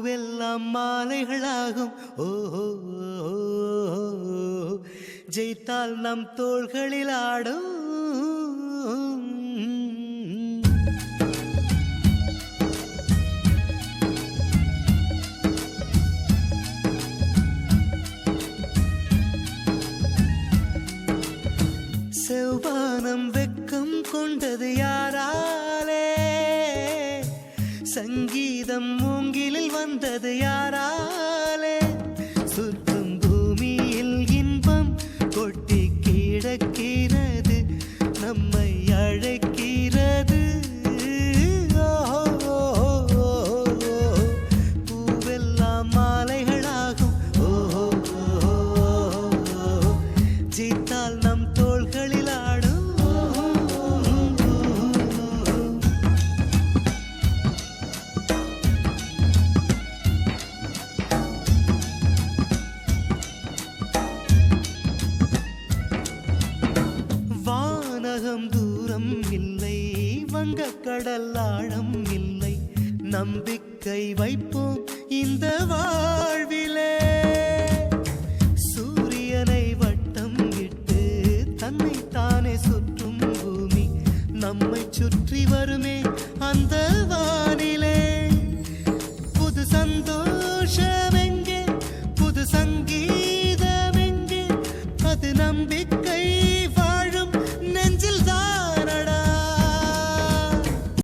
பூவெல்லாம் மாலைகளாகும். ஓஹோ, ஜெயித்தால் நம் தோள்களில் ஆடும். செவ்வானம் வெக்கம் கொண்டது யாராலே? சங்கீதம் மூங்கிலில் வந்தது யாராலே? சுற்றும் பூமியில் இன்பம் கொட்டி கிடக்கிறது, நம்மை அழைக்கிறது. பூவெல்லாம் மாலைகளாகும். ஓஹோ, ஜீத்தால் நம் தோள்களில் ஆடும். வானகம் தூரம் இல்லை, வங்கக்கடல் ஆழம் இல்லை. நம்பிக்கை வைப்போம் இந்த வாழ்விலே. சூரியனை வட்டம் இட்டு தன்னை தானே சுற்றும் பூமி, நம்மை சுற்றி வருமே அந்த வானிலே. புது சந்தோஷம் எங்கே, புது சங்கீதம் எங்கே, அது நம்பிக்கை